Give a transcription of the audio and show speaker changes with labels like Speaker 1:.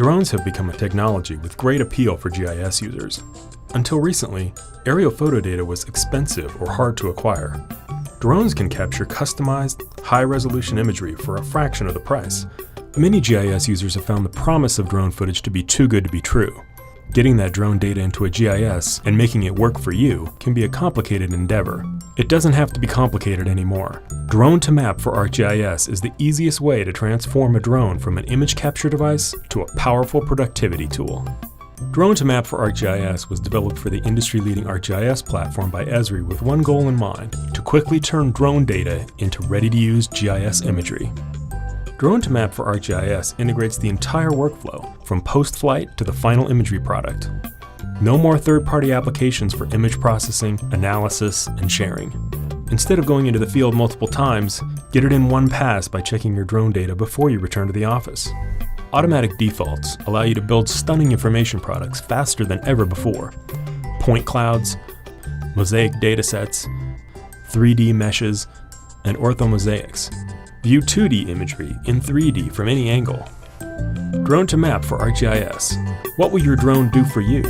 Speaker 1: Drones have become a technology with great appeal for GIS users. Until recently, aerial photo data was expensive or hard to acquire. Drones can capture customized, high-resolution imagery for a fraction of the price. Many GIS users have found the promise of drone footage to be too good to be true. Getting that drone data into a GIS and making it work for you can be a complicated endeavor. It doesn't have to be complicated anymore. Drone to Map for ArcGIS is the easiest way to transform a drone from an image capture device to a powerful productivity tool. Drone to Map for ArcGIS was developed for the industry-leading ArcGIS platform by ESRI with one goal in mind: to quickly turn drone data into ready-to-use GIS imagery. Drone to Map for ArcGIS integrates the entire workflow, from post-flight to the final imagery product. No more third-party applications for image processing, analysis, and sharing. Instead of going into the field multiple times, get it in one pass by checking your drone data before you return to the office. Automatic defaults allow you to build stunning information products faster than ever before. Point clouds, mosaic datasets, 3D meshes, and orthomosaics. View 2D imagery in 3D from any angle. Drone to Map for ArcGIS. What will your drone do for you?